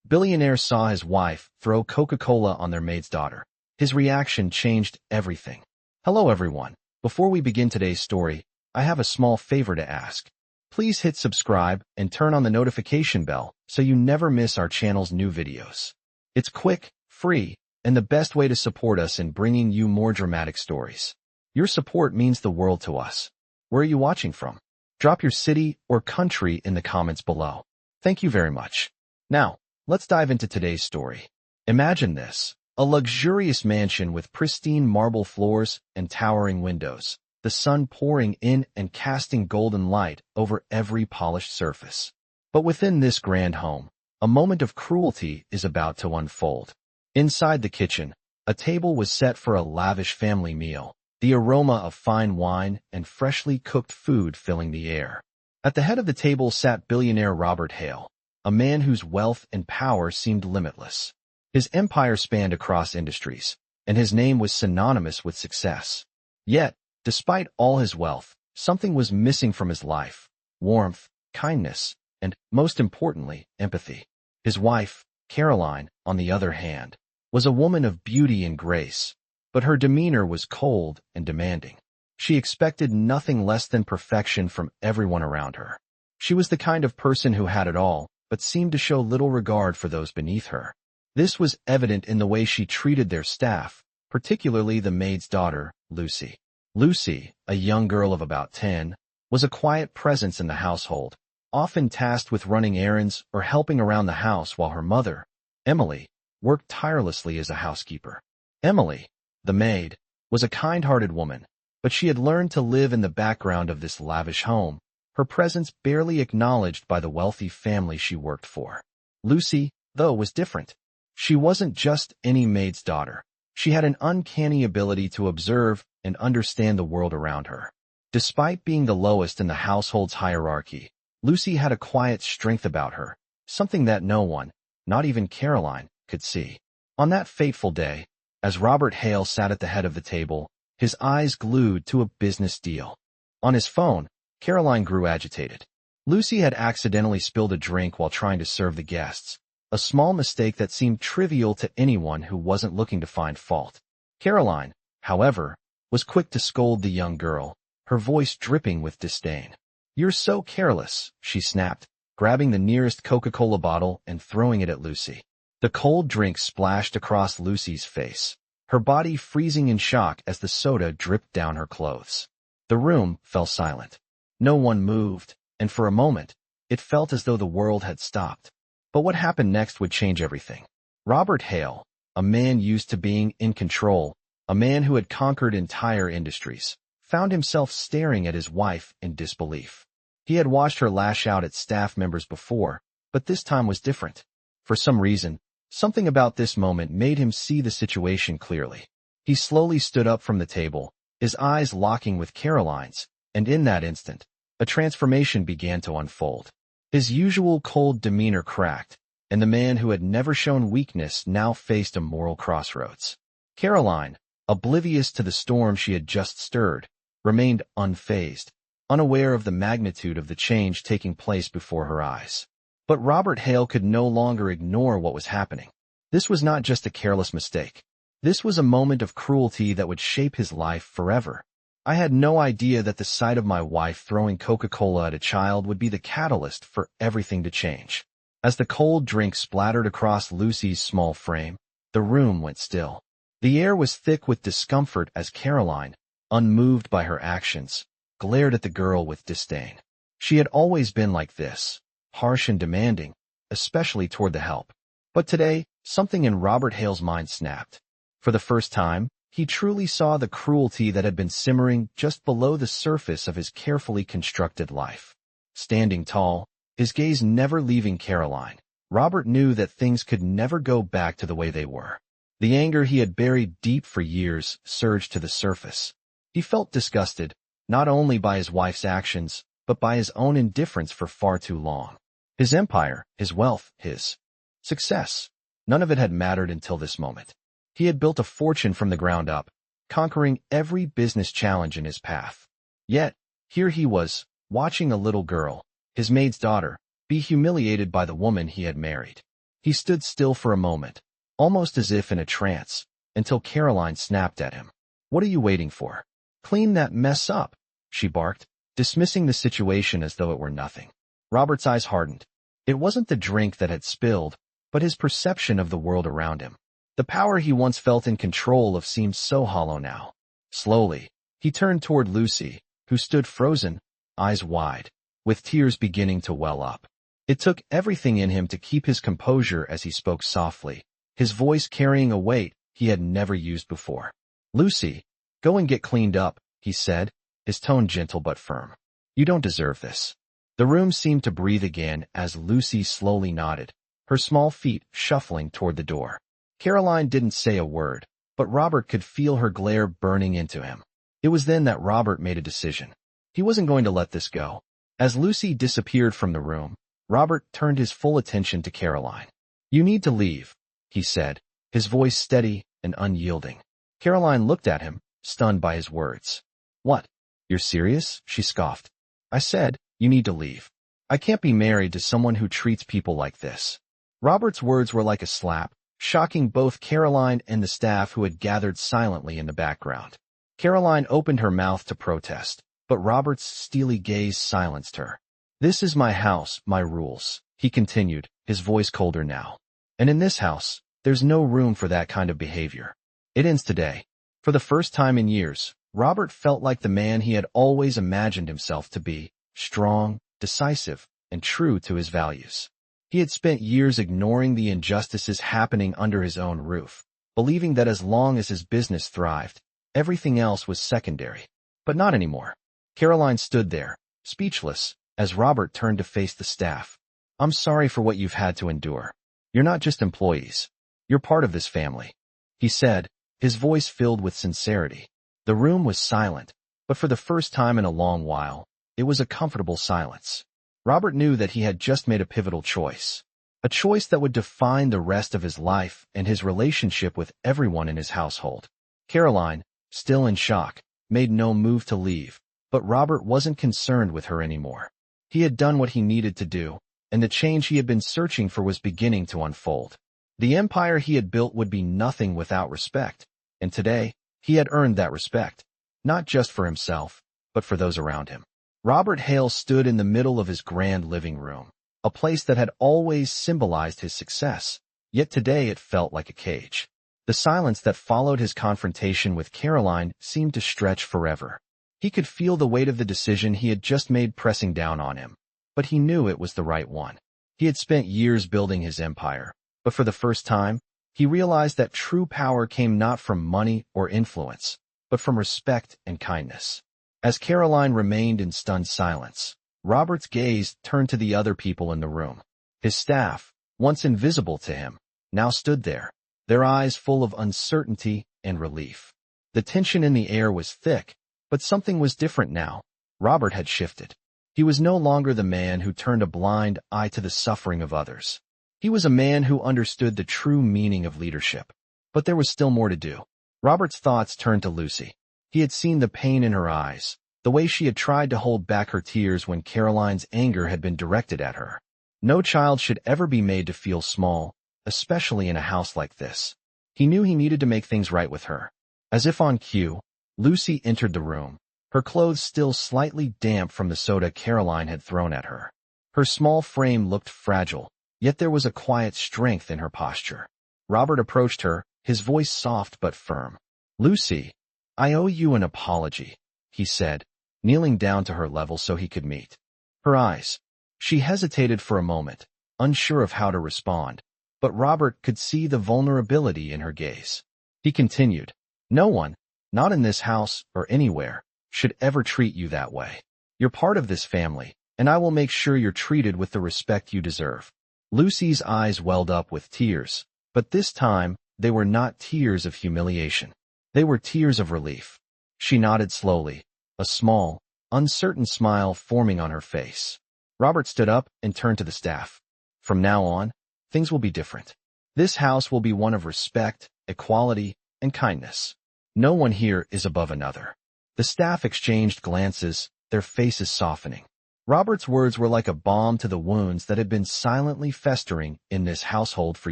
Billionaire saw his wife throw Coca-Cola on their maid's daughter. His reaction changed everything. Hello everyone. Before we begin today's story, I have a small favor to ask. Please hit subscribe and turn on the notification bell so you never miss our channel's new videos. It's quick, free, and the best way to support us in bringing you more dramatic stories. Your support means the world to us. Where are you watching from? Drop your city or country in the comments below. Thank you very much. Now, let's dive into today's story. Imagine this, a luxurious mansion with pristine marble floors and towering windows, the sun pouring in and casting golden light over every polished surface. But within this grand home, a moment of cruelty is about to unfold. Inside the kitchen, a table was set for a lavish family meal, the aroma of fine wine and freshly cooked food filling the air. At the head of the table sat billionaire Robert Hale, a man whose wealth and power seemed limitless. His empire spanned across industries, and his name was synonymous with success. Yet, despite all his wealth, something was missing from his life: warmth, kindness, and, most importantly, empathy. His wife, Caroline, on the other hand, was a woman of beauty and grace, but her demeanor was cold and demanding. She expected nothing less than perfection from everyone around her. She was the kind of person who had it all, but seemed to show little regard for those beneath her. This was evident in the way she treated their staff, particularly the maid's daughter, Lucy. Lucy, a young girl of about 10, was a quiet presence in the household, often tasked with running errands or helping around the house while her mother, Emily, worked tirelessly as a housekeeper. Emily, the maid, was a kind-hearted woman, but she had learned to live in the background of this lavish home, her presence barely acknowledged by the wealthy family she worked for. Lucy, though, was different. She wasn't just any maid's daughter. She had an uncanny ability to observe and understand the world around her. Despite being the lowest in the household's hierarchy, Lucy had a quiet strength about her, something that no one, not even Caroline, could see. On that fateful day, as Robert Hale sat at the head of the table, his eyes glued to a business deal. On his phone, Caroline grew agitated. Lucy had accidentally spilled a drink while trying to serve the guests, a small mistake that seemed trivial to anyone who wasn't looking to find fault. Caroline, however, was quick to scold the young girl, her voice dripping with disdain. "You're so careless," she snapped, grabbing the nearest Coca-Cola bottle and throwing it at Lucy. The cold drink splashed across Lucy's face, her body freezing in shock as the soda dripped down her clothes. The room fell silent. No one moved, and for a moment, it felt as though the world had stopped. But what happened next would change everything. Robert Hale, a man used to being in control, a man who had conquered entire industries, found himself staring at his wife in disbelief. He had watched her lash out at staff members before, but this time was different. For some reason, something about this moment made him see the situation clearly. He slowly stood up from the table, his eyes locking with Caroline's, and in that instant, a transformation began to unfold. His usual cold demeanor cracked, and the man who had never shown weakness now faced a moral crossroads. Caroline, oblivious to the storm she had just stirred, remained unfazed, unaware of the magnitude of the change taking place before her eyes. But Robert Hale could no longer ignore what was happening. This was not just a careless mistake. This was a moment of cruelty that would shape his life forever. I had no idea that the sight of my wife throwing Coca-Cola at a child would be the catalyst for everything to change. As the cold drink splattered across Lucy's small frame, the room went still. The air was thick with discomfort as Caroline, unmoved by her actions, glared at the girl with disdain. She had always been like this, harsh and demanding, especially toward the help. But today, something in Robert Hale's mind snapped. For the first time, he truly saw the cruelty that had been simmering just below the surface of his carefully constructed life. Standing tall, his gaze never leaving Caroline, Robert knew that things could never go back to the way they were. The anger he had buried deep for years surged to the surface. He felt disgusted, not only by his wife's actions, but by his own indifference for far too long. His empire, his wealth, his success, none of it had mattered until this moment. He had built a fortune from the ground up, conquering every business challenge in his path. Yet, here he was, watching a little girl, his maid's daughter, be humiliated by the woman he had married. He stood still for a moment, almost as if in a trance, until Caroline snapped at him. "What are you waiting for? Clean that mess up," she barked, dismissing the situation as though it were nothing. Robert's eyes hardened. It wasn't the drink that had spilled, but his perception of the world around him. The power he once felt in control of seemed so hollow now. Slowly, he turned toward Lucy, who stood frozen, eyes wide, with tears beginning to well up. It took everything in him to keep his composure as he spoke softly, his voice carrying a weight he had never used before. "Lucy, go and get cleaned up," he said, his tone gentle but firm. "You don't deserve this." The room seemed to breathe again as Lucy slowly nodded, her small feet shuffling toward the door. Caroline didn't say a word, but Robert could feel her glare burning into him. It was then that Robert made a decision. He wasn't going to let this go. As Lucy disappeared from the room, Robert turned his full attention to Caroline. "You need to leave," he said, his voice steady and unyielding. Caroline looked at him, stunned by his words. "What? You're serious?" she scoffed. "I said, you need to leave. I can't be married to someone who treats people like this." Robert's words were like a slap, shocking both Caroline and the staff who had gathered silently in the background. Caroline opened her mouth to protest, but Robert's steely gaze silenced her. "This is my house, my rules," he continued, his voice colder now. "And in this house, there's no room for that kind of behavior. It ends today." For the first time in years, Robert felt like the man he had always imagined himself to be, strong, decisive, and true to his values. He had spent years ignoring the injustices happening under his own roof, believing that as long as his business thrived, everything else was secondary. But not anymore. Caroline stood there, speechless, as Robert turned to face the staff. "I'm sorry for what you've had to endure. You're not just employees. You're part of this family," he said, his voice filled with sincerity. The room was silent, but for the first time in a long while, it was a comfortable silence. Robert knew that he had just made a pivotal choice. A choice that would define the rest of his life and his relationship with everyone in his household. Caroline, still in shock, made no move to leave, but Robert wasn't concerned with her anymore. He had done what he needed to do, and the change he had been searching for was beginning to unfold. The empire he had built would be nothing without respect, and today, he had earned that respect, not just for himself, but for those around him. Robert Hale stood in the middle of his grand living room, a place that had always symbolized his success, yet today it felt like a cage. The silence that followed his confrontation with Caroline seemed to stretch forever. He could feel the weight of the decision he had just made pressing down on him, but he knew it was the right one. He had spent years building his empire, but for the first time, he realized that true power came not from money or influence, but from respect and kindness. As Caroline remained in stunned silence, Robert's gaze turned to the other people in the room. His staff, once invisible to him, now stood there, their eyes full of uncertainty and relief. The tension in the air was thick, but something was different now. Robert had shifted. He was no longer the man who turned a blind eye to the suffering of others. He was a man who understood the true meaning of leadership. But there was still more to do. Robert's thoughts turned to Lucy. He had seen the pain in her eyes, the way she had tried to hold back her tears when Caroline's anger had been directed at her. No child should ever be made to feel small, especially in a house like this. He knew he needed to make things right with her. As if on cue, Lucy entered the room, her clothes still slightly damp from the soda Caroline had thrown at her. Her small frame looked fragile, yet there was a quiet strength in her posture. Robert approached her, his voice soft but firm. "Lucy, I owe you an apology," he said, kneeling down to her level so he could meet her eyes. She hesitated for a moment, unsure of how to respond, but Robert could see the vulnerability in her gaze. He continued, "No one, not in this house or anywhere, should ever treat you that way. You're part of this family, and I will make sure you're treated with the respect you deserve." Lucy's eyes welled up with tears, but this time they were not tears of humiliation. They were tears of relief. She nodded slowly, a small, uncertain smile forming on her face. Robert stood up and turned to the staff. "From now on, things will be different. This house will be one of respect, equality, and kindness. No one here is above another." The staff exchanged glances, their faces softening. Robert's words were like a balm to the wounds that had been silently festering in this household for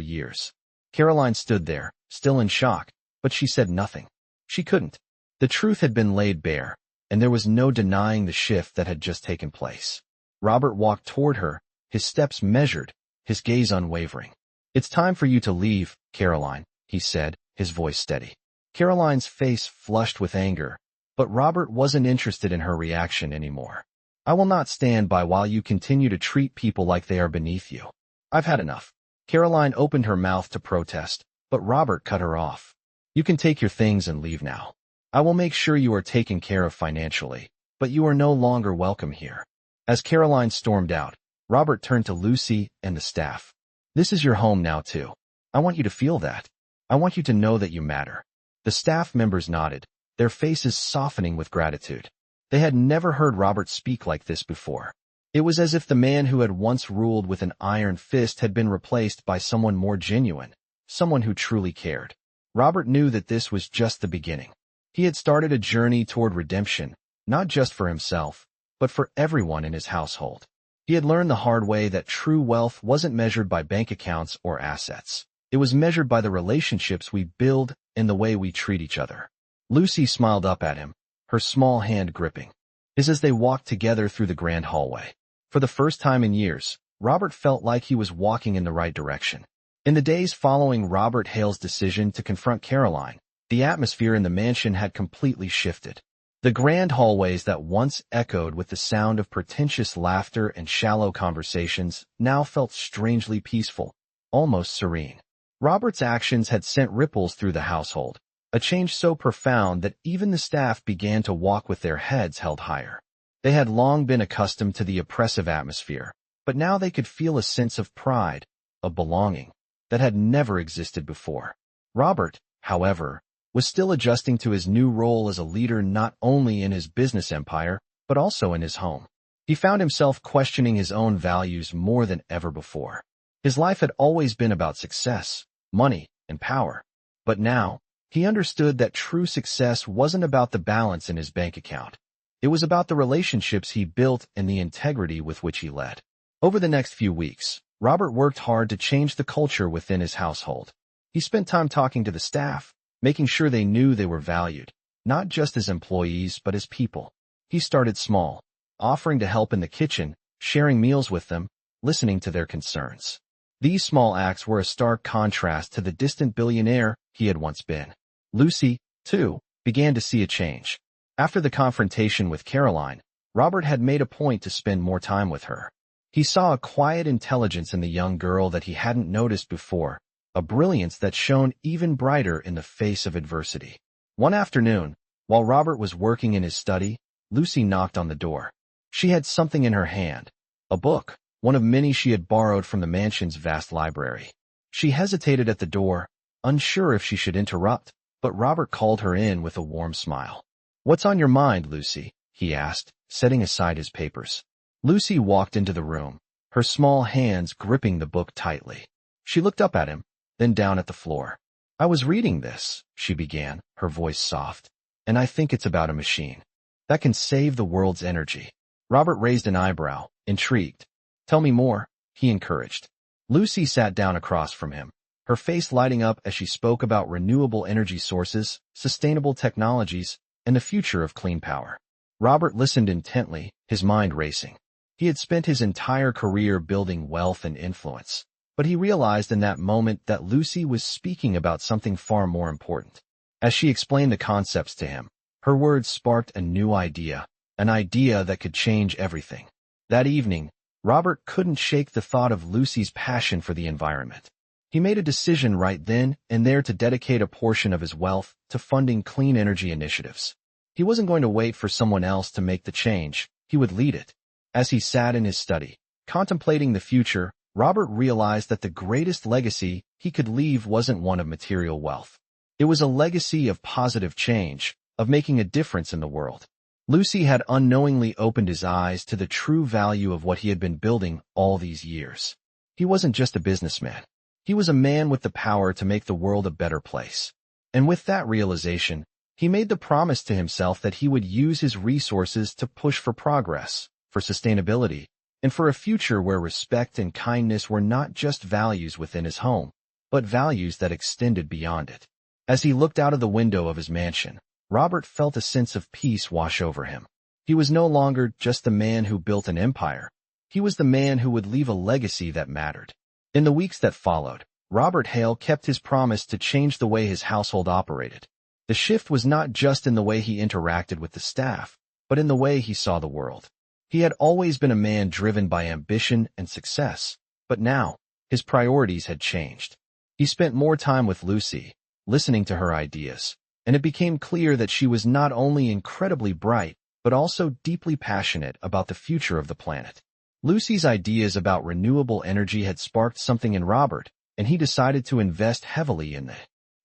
years. Caroline stood there, still in shock, but she said nothing. She couldn't. The truth had been laid bare, and there was no denying the shift that had just taken place. Robert walked toward her, his steps measured, his gaze unwavering. "It's time for you to leave, Caroline," he said, his voice steady. Caroline's face flushed with anger, but Robert wasn't interested in her reaction anymore. "I will not stand by while you continue to treat people like they are beneath you. I've had enough." Caroline opened her mouth to protest, but Robert cut her off. "You can take your things and leave now. I will make sure you are taken care of financially, but you are no longer welcome here." As Caroline stormed out, Robert turned to Lucy and the staff. "This is your home now, too. I want you to feel that. I want you to know that you matter." The staff members nodded, their faces softening with gratitude. They had never heard Robert speak like this before. It was as if the man who had once ruled with an iron fist had been replaced by someone more genuine, someone who truly cared. Robert knew that this was just the beginning. He had started a journey toward redemption, not just for himself, but for everyone in his household. He had learned the hard way that true wealth wasn't measured by bank accounts or assets. It was measured by the relationships we build and the way we treat each other. Lucy smiled up at him, her small hand gripping as they walked together through the grand hallway. For the first time in years, Robert felt like he was walking in the right direction. In the days following Robert Hale's decision to confront Caroline, the atmosphere in the mansion had completely shifted. The grand hallways that once echoed with the sound of pretentious laughter and shallow conversations now felt strangely peaceful, almost serene. Robert's actions had sent ripples through the household, a change so profound that even the staff began to walk with their heads held higher. They had long been accustomed to the oppressive atmosphere, but now they could feel a sense of pride, of belonging, that had never existed before. Robert, however, was still adjusting to his new role as a leader not only in his business empire, but also in his home. He found himself questioning his own values more than ever before. His life had always been about success, money, and power. But now, he understood that true success wasn't about the balance in his bank account. It was about the relationships he built and the integrity with which he led. Over the next few weeks, Robert worked hard to change the culture within his household. He spent time talking to the staff, making sure they knew they were valued, not just as employees but as people. He started small, offering to help in the kitchen, sharing meals with them, listening to their concerns. These small acts were a stark contrast to the distant billionaire he had once been. Lucy, too, began to see a change. After the confrontation with Caroline, Robert had made a point to spend more time with her. He saw a quiet intelligence in the young girl that he hadn't noticed before, a brilliance that shone even brighter in the face of adversity. One afternoon, while Robert was working in his study, Lucy knocked on the door. She had something in her hand, a book, one of many she had borrowed from the mansion's vast library. She hesitated at the door, unsure if she should interrupt, but Robert called her in with a warm smile. "What's on your mind, Lucy?" he asked, setting aside his papers. Lucy walked into the room, her small hands gripping the book tightly. She looked up at him, then down at the floor. "I was reading this," she began, her voice soft, "and I think it's about a machine that can save the world's energy." Robert raised an eyebrow, intrigued. "Tell me more," he encouraged. Lucy sat down across from him, her face lighting up as she spoke about renewable energy sources, sustainable technologies, and the future of clean power. Robert listened intently, his mind racing. He had spent his entire career building wealth and influence, but he realized in that moment that Lucy was speaking about something far more important. As she explained the concepts to him, her words sparked a new idea, an idea that could change everything. That evening, Robert couldn't shake the thought of Lucy's passion for the environment. He made a decision right then and there to dedicate a portion of his wealth to funding clean energy initiatives. He wasn't going to wait for someone else to make the change, he would lead it. As he sat in his study, contemplating the future, Robert realized that the greatest legacy he could leave wasn't one of material wealth. It was a legacy of positive change, of making a difference in the world. Lucy had unknowingly opened his eyes to the true value of what he had been building all these years. He wasn't just a businessman. He was a man with the power to make the world a better place. And with that realization, he made the promise to himself that he would use his resources to push for progress, for for sustainability, and for a future where respect and kindness were not just values within his home, but values that extended beyond it. As he looked out of the window of his mansion, Robert felt a sense of peace wash over him. He was no longer just the man who built an empire. He was the man who would leave a legacy that mattered. In the weeks that followed, Robert Hale kept his promise to change the way his household operated. The shift was not just in the way he interacted with the staff, but in the way he saw the world. He had always been a man driven by ambition and success, but now, his priorities had changed. He spent more time with Lucy, listening to her ideas, and it became clear that she was not only incredibly bright, but also deeply passionate about the future of the planet. Lucy's ideas about renewable energy had sparked something in Robert, and he decided to invest heavily in the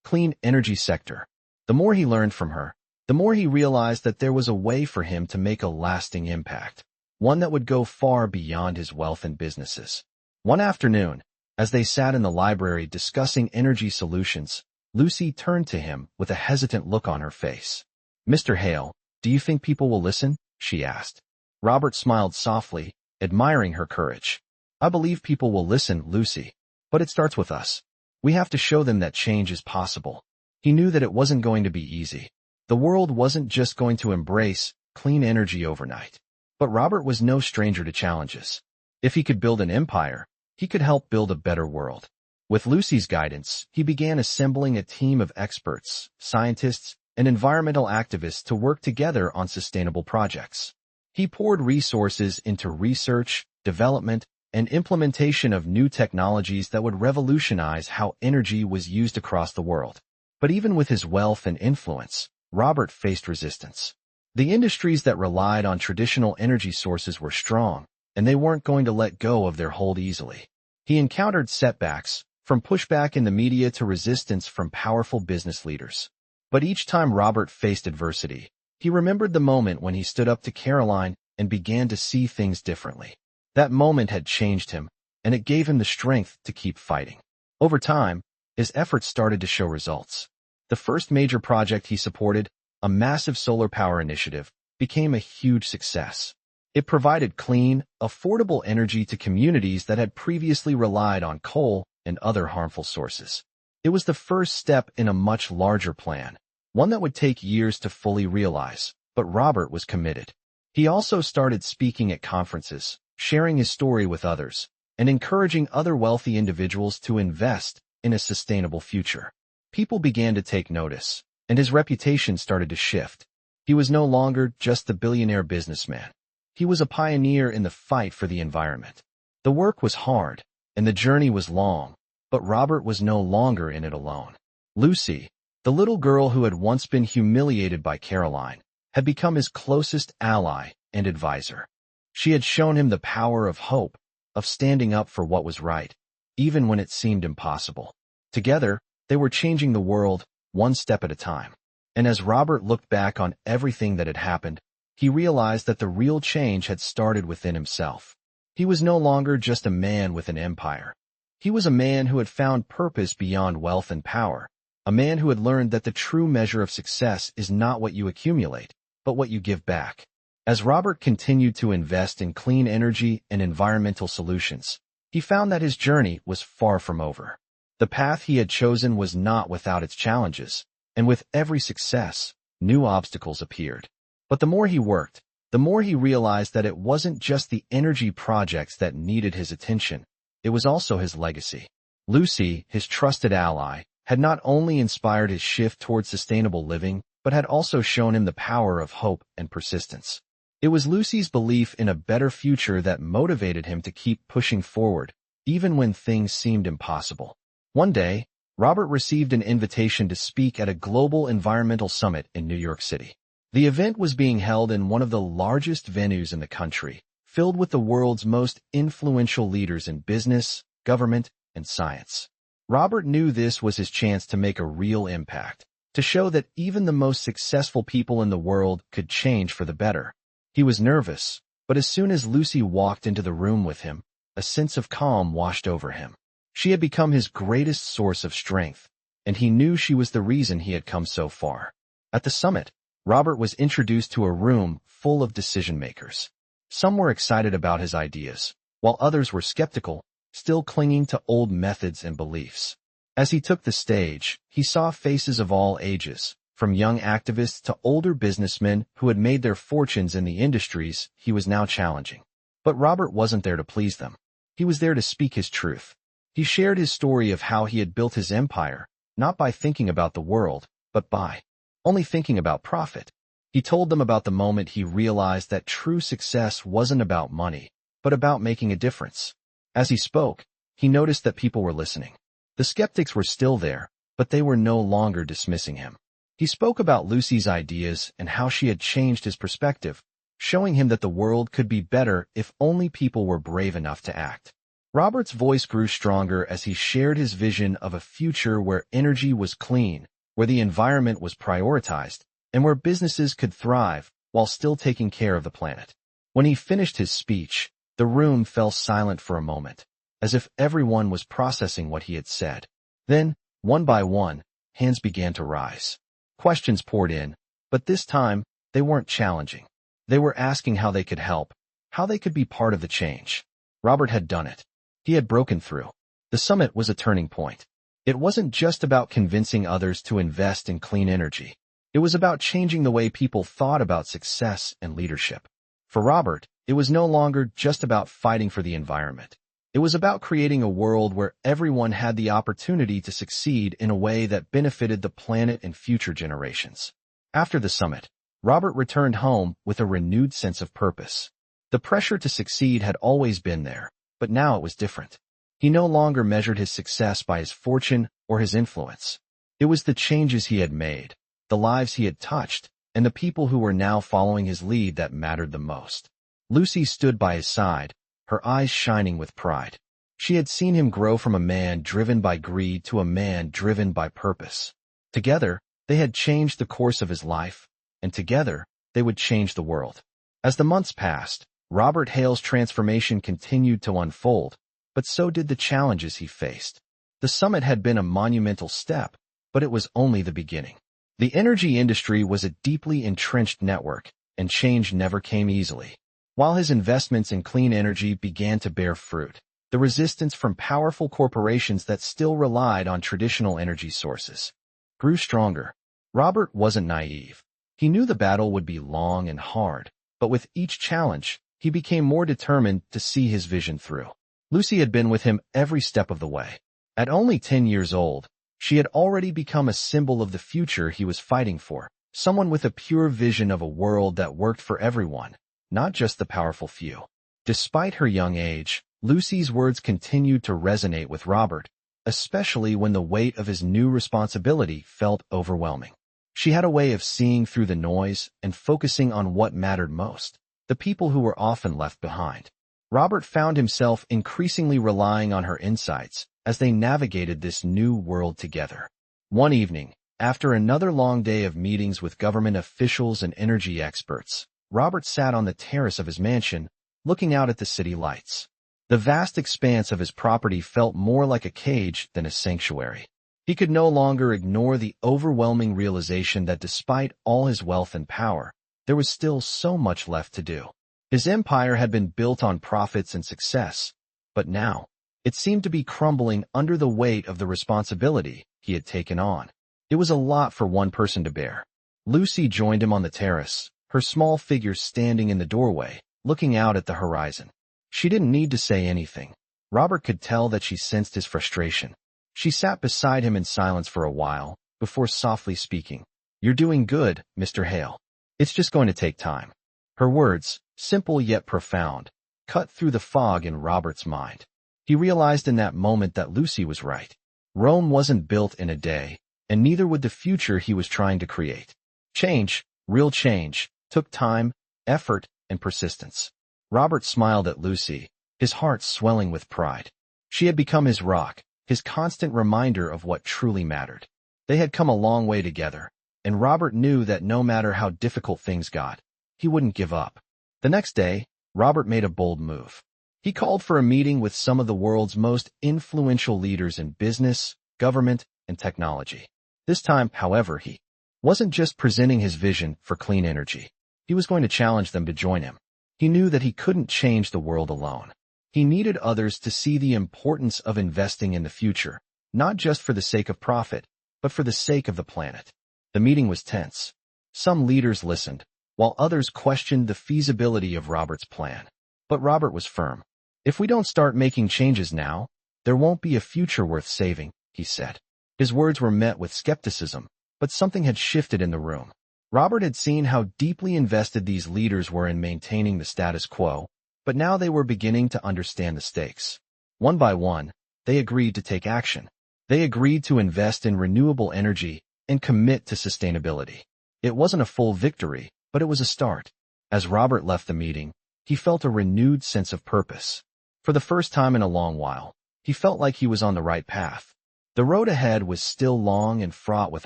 clean energy sector. The more he learned from her, the more he realized that there was a way for him to make a lasting impact, one that would go far beyond his wealth and businesses. One afternoon, as they sat in the library discussing energy solutions, Lucy turned to him with a hesitant look on her face. "Mr. Hale, do you think people will listen?" she asked. Robert smiled softly, admiring her courage. "I believe people will listen, Lucy. But it starts with us. We have to show them that change is possible." He knew that it wasn't going to be easy. The world wasn't just going to embrace clean energy overnight. But Robert was no stranger to challenges. If he could build an empire, he could help build a better world. With Lucy's guidance, he began assembling a team of experts, scientists, and environmental activists to work together on sustainable projects. He poured resources into research, development, and implementation of new technologies that would revolutionize how energy was used across the world. But even with his wealth and influence, Robert faced resistance. The industries that relied on traditional energy sources were strong, and they weren't going to let go of their hold easily. He encountered setbacks, from pushback in the media to resistance from powerful business leaders. But each time Robert faced adversity, he remembered the moment when he stood up to Caroline and began to see things differently. That moment had changed him, and it gave him the strength to keep fighting. Over time, his efforts started to show results. The first major project he supported, a massive solar power initiative, became a huge success. It provided clean, affordable energy to communities that had previously relied on coal and other harmful sources. It was the first step in a much larger plan, one that would take years to fully realize, but Robert was committed. He also started speaking at conferences, sharing his story with others, and encouraging other wealthy individuals to invest in a sustainable future. People began to take notice, and his reputation started to shift. He was no longer just the billionaire businessman. He was a pioneer in the fight for the environment. The work was hard, and the journey was long, but Robert was no longer in it alone. Lucy, the little girl who had once been humiliated by Caroline, had become his closest ally and advisor. She had shown him the power of hope, of standing up for what was right, even when it seemed impossible. Together, they were changing the world, one step at a time. And as Robert looked back on everything that had happened, he realized that the real change had started within himself. He was no longer just a man with an empire. He was a man who had found purpose beyond wealth and power, a man who had learned that the true measure of success is not what you accumulate, but what you give back. As Robert continued to invest in clean energy and environmental solutions, he found that his journey was far from over. The path he had chosen was not without its challenges, and with every success, new obstacles appeared. But the more he worked, the more he realized that it wasn't just the energy projects that needed his attention, it was also his legacy. Lucy, his trusted ally, had not only inspired his shift towards sustainable living, but had also shown him the power of hope and persistence. It was Lucy's belief in a better future that motivated him to keep pushing forward, even when things seemed impossible. One day, Robert received an invitation to speak at a global environmental summit in New York City. The event was being held in one of the largest venues in the country, filled with the world's most influential leaders in business, government, and science. Robert knew this was his chance to make a real impact, to show that even the most successful people in the world could change for the better. He was nervous, but as soon as Lucy walked into the room with him, a sense of calm washed over him. She had become his greatest source of strength, and he knew she was the reason he had come so far. At the summit, Robert was introduced to a room full of decision-makers. Some were excited about his ideas, while others were skeptical, still clinging to old methods and beliefs. As he took the stage, he saw faces of all ages, from young activists to older businessmen who had made their fortunes in the industries he was now challenging. But Robert wasn't there to please them. He was there to speak his truth. He shared his story of how he had built his empire, not by thinking about the world, but by only thinking about profit. He told them about the moment he realized that true success wasn't about money, but about making a difference. As he spoke, he noticed that people were listening. The skeptics were still there, but they were no longer dismissing him. He spoke about Lucy's ideas and how she had changed his perspective, showing him that the world could be better if only people were brave enough to act. Robert's voice grew stronger as he shared his vision of a future where energy was clean, where the environment was prioritized, and where businesses could thrive while still taking care of the planet. When he finished his speech, the room fell silent for a moment, as if everyone was processing what he had said. Then, one by one, hands began to rise. Questions poured in, but this time, they weren't challenging. They were asking how they could help, how they could be part of the change. Robert had done it. He had broken through. The summit was a turning point. It wasn't just about convincing others to invest in clean energy. It was about changing the way people thought about success and leadership. For Robert, it was no longer just about fighting for the environment. It was about creating a world where everyone had the opportunity to succeed in a way that benefited the planet and future generations. After the summit, Robert returned home with a renewed sense of purpose. The pressure to succeed had always been there, but now it was different. He no longer measured his success by his fortune or his influence. It was the changes he had made, the lives he had touched, and the people who were now following his lead that mattered the most. Lucy stood by his side, her eyes shining with pride. She had seen him grow from a man driven by greed to a man driven by purpose. Together, they had changed the course of his life, and together, they would change the world. As the months passed, Robert Hale's transformation continued to unfold, but so did the challenges he faced. The summit had been a monumental step, but it was only the beginning. The energy industry was a deeply entrenched network, and change never came easily. While his investments in clean energy began to bear fruit, the resistance from powerful corporations that still relied on traditional energy sources grew stronger. Robert wasn't naive. He knew the battle would be long and hard, but with each challenge, he became more determined to see his vision through. Lucy had been with him every step of the way. At only 10 years old, she had already become a symbol of the future he was fighting for, someone with a pure vision of a world that worked for everyone, not just the powerful few. Despite her young age, Lucy's words continued to resonate with Robert, especially when the weight of his new responsibility felt overwhelming. She had a way of seeing through the noise and focusing on what mattered most, the people who were often left behind. Robert found himself increasingly relying on her insights as they navigated this new world together. One evening, after another long day of meetings with government officials and energy experts, Robert sat on the terrace of his mansion, looking out at the city lights. The vast expanse of his property felt more like a cage than a sanctuary. He could no longer ignore the overwhelming realization that despite all his wealth and power, there was still so much left to do. His empire had been built on profits and success, but now, it seemed to be crumbling under the weight of the responsibility he had taken on. It was a lot for one person to bear. Lucy joined him on the terrace, her small figure standing in the doorway, looking out at the horizon. She didn't need to say anything. Robert could tell that she sensed his frustration. She sat beside him in silence for a while, before softly speaking. "You're doing good, Mr. Hale. It's just going to take time." Her words, simple yet profound, cut through the fog in Robert's mind. He realized in that moment that Lucy was right. Rome wasn't built in a day, and neither would the future he was trying to create. Change, real change, took time, effort, and persistence. Robert smiled at Lucy, his heart swelling with pride. She had become his rock, his constant reminder of what truly mattered. They had come a long way together, and Robert knew that no matter how difficult things got, he wouldn't give up. The next day, Robert made a bold move. He called for a meeting with some of the world's most influential leaders in business, government, and technology. This time, however, he wasn't just presenting his vision for clean energy. He was going to challenge them to join him. He knew that he couldn't change the world alone. He needed others to see the importance of investing in the future, not just for the sake of profit, but for the sake of the planet. The meeting was tense. Some leaders listened, while others questioned the feasibility of Robert's plan. But Robert was firm. "If we don't start making changes now, there won't be a future worth saving," he said. His words were met with skepticism, but something had shifted in the room. Robert had seen how deeply invested these leaders were in maintaining the status quo, but now they were beginning to understand the stakes. One by one, they agreed to take action. They agreed to invest in renewable energy and commit to sustainability. It wasn't a full victory, but it was a start. As Robert left the meeting, he felt a renewed sense of purpose. For the first time in a long while, he felt like he was on the right path. The road ahead was still long and fraught with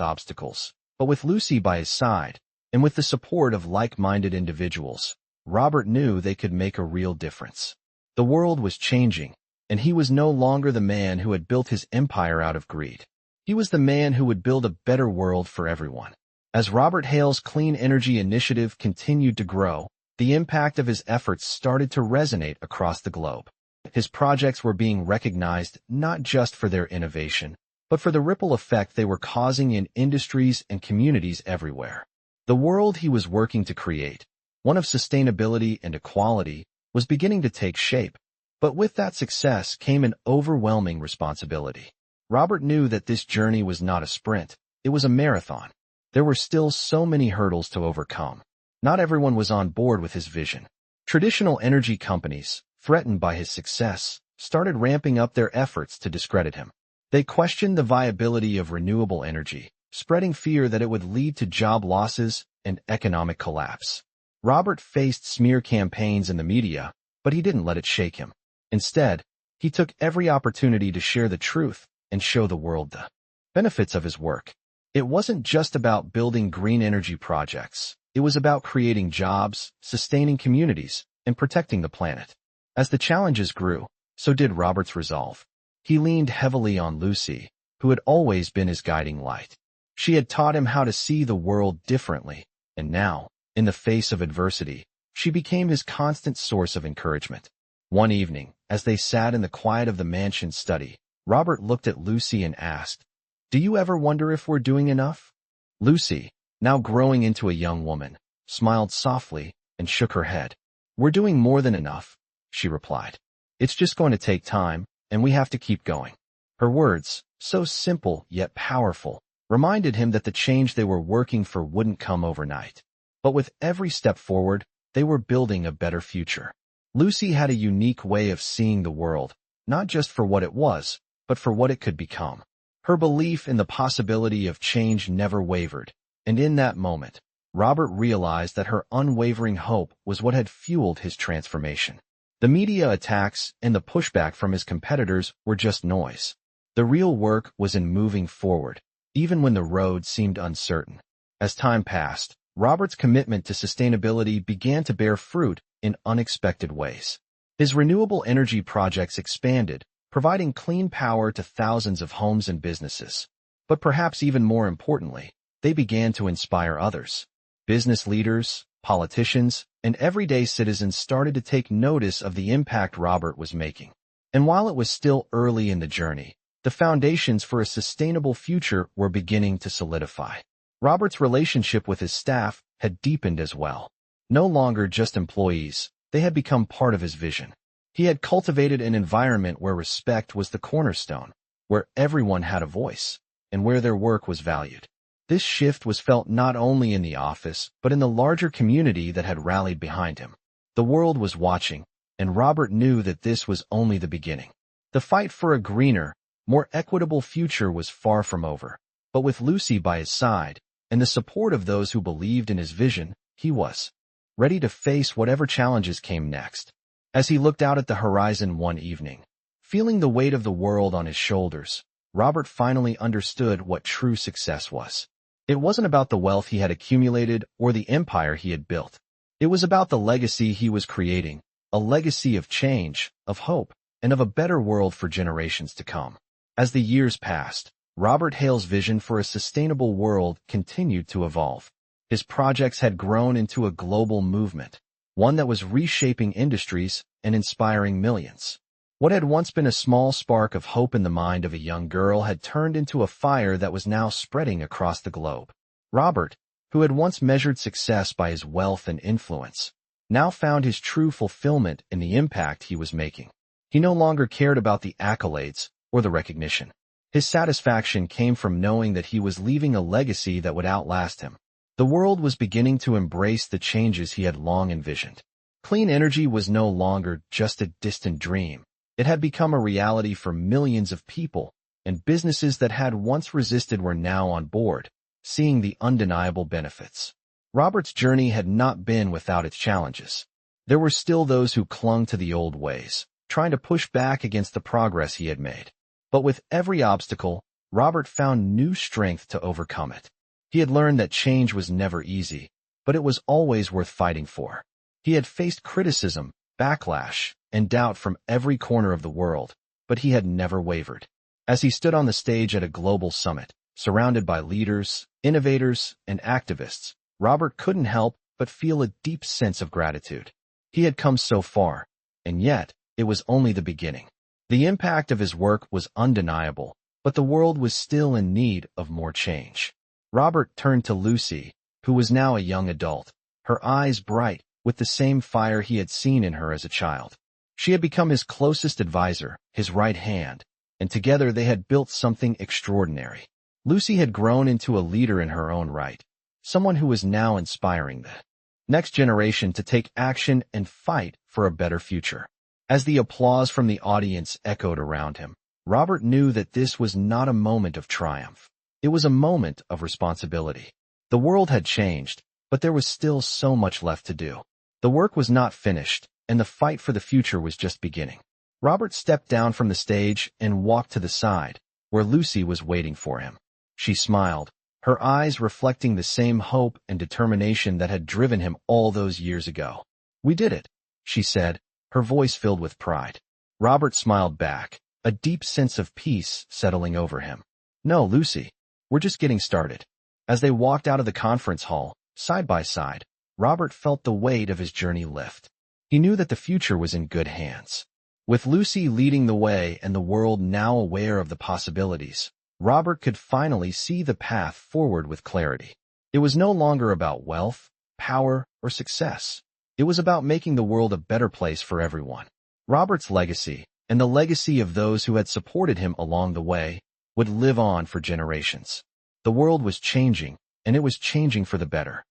obstacles, but with Lucy by his side, and with the support of like-minded individuals, Robert knew they could make a real difference. The world was changing, and he was no longer the man who had built his empire out of greed. He was the man who would build a better world for everyone. As Robert Hale's clean energy initiative continued to grow, the impact of his efforts started to resonate across the globe. His projects were being recognized not just for their innovation, but for the ripple effect they were causing in industries and communities everywhere. The world he was working to create, one of sustainability and equality, was beginning to take shape. But with that success came an overwhelming responsibility. Robert knew that this journey was not a sprint, it was a marathon. There were still so many hurdles to overcome. Not everyone was on board with his vision. Traditional energy companies, threatened by his success, started ramping up their efforts to discredit him. They questioned the viability of renewable energy, spreading fear that it would lead to job losses and economic collapse. Robert faced smear campaigns in the media, but he didn't let it shake him. Instead, he took every opportunity to share the truth and show the world the benefits of his work. It wasn't just about building green energy projects. It was about creating jobs, sustaining communities, and protecting the planet. As the challenges grew, so did Robert's resolve. He leaned heavily on Lucy, who had always been his guiding light. She had taught him how to see the world differently, and now, in the face of adversity, she became his constant source of encouragement. One evening, as they sat in the quiet of the mansion's study, Robert looked at Lucy and asked, "Do you ever wonder if we're doing enough?" Lucy, now growing into a young woman, smiled softly and shook her head. "We're doing more than enough," she replied. "It's just going to take time, and we have to keep going." Her words, so simple yet powerful, reminded him that the change they were working for wouldn't come overnight. But with every step forward, they were building a better future. Lucy had a unique way of seeing the world, not just for what it was, but for what it could become. Her belief in the possibility of change never wavered, and in that moment, Robert realized that her unwavering hope was what had fueled his transformation. The media attacks and the pushback from his competitors were just noise. The real work was in moving forward, even when the road seemed uncertain. As time passed, Robert's commitment to sustainability began to bear fruit in unexpected ways. His renewable energy projects expanded, providing clean power to thousands of homes and businesses. But perhaps even more importantly, they began to inspire others. Business leaders, politicians, and everyday citizens started to take notice of the impact Robert was making. And while it was still early in the journey, the foundations for a sustainable future were beginning to solidify. Robert's relationship with his staff had deepened as well. No longer just employees, they had become part of his vision. He had cultivated an environment where respect was the cornerstone, where everyone had a voice, and where their work was valued. This shift was felt not only in the office, but in the larger community that had rallied behind him. The world was watching, and Robert knew that this was only the beginning. The fight for a greener, more equitable future was far from over. But with Lucy by his side, and the support of those who believed in his vision, he was ready to face whatever challenges came next. As he looked out at the horizon one evening, feeling the weight of the world on his shoulders, Robert finally understood what true success was. It wasn't about the wealth he had accumulated or the empire he had built. It was about the legacy he was creating, a legacy of change, of hope, and of a better world for generations to come. As the years passed, Robert Hale's vision for a sustainable world continued to evolve. His projects had grown into a global movement, one that was reshaping industries and inspiring millions. What had once been a small spark of hope in the mind of a young girl had turned into a fire that was now spreading across the globe. Robert, who had once measured success by his wealth and influence, now found his true fulfillment in the impact he was making. He no longer cared about the accolades or the recognition. His satisfaction came from knowing that he was leaving a legacy that would outlast him. The world was beginning to embrace the changes he had long envisioned. Clean energy was no longer just a distant dream. It had become a reality for millions of people, and businesses that had once resisted were now on board, seeing the undeniable benefits. Robert's journey had not been without its challenges. There were still those who clung to the old ways, trying to push back against the progress he had made. But with every obstacle, Robert found new strength to overcome it. He had learned that change was never easy, but it was always worth fighting for. He had faced criticism, backlash, and doubt from every corner of the world, but he had never wavered. As he stood on the stage at a global summit, surrounded by leaders, innovators, and activists, Robert couldn't help but feel a deep sense of gratitude. He had come so far, and yet it was only the beginning. The impact of his work was undeniable, but the world was still in need of more change. Robert turned to Lucy, who was now a young adult, her eyes bright with the same fire he had seen in her as a child. She had become his closest advisor, his right hand, and together they had built something extraordinary. Lucy had grown into a leader in her own right, someone who was now inspiring the next generation to take action and fight for a better future. As the applause from the audience echoed around him, Robert knew that this was not a moment of triumph. It was a moment of responsibility. The world had changed, but there was still so much left to do. The work was not finished, and the fight for the future was just beginning. Robert stepped down from the stage and walked to the side, where Lucy was waiting for him. She smiled, her eyes reflecting the same hope and determination that had driven him all those years ago. "We did it," she said, her voice filled with pride. Robert smiled back, a deep sense of peace settling over him. "No, Lucy, we're just getting started." As they walked out of the conference hall, side by side, Robert felt the weight of his journey lift. He knew that the future was in good hands. With Lucy leading the way and the world now aware of the possibilities, Robert could finally see the path forward with clarity. It was no longer about wealth, power, or success. It was about making the world a better place for everyone. Robert's legacy, and the legacy of those who had supported him along the way, would live on for generations. The world was changing, and it was changing for the better.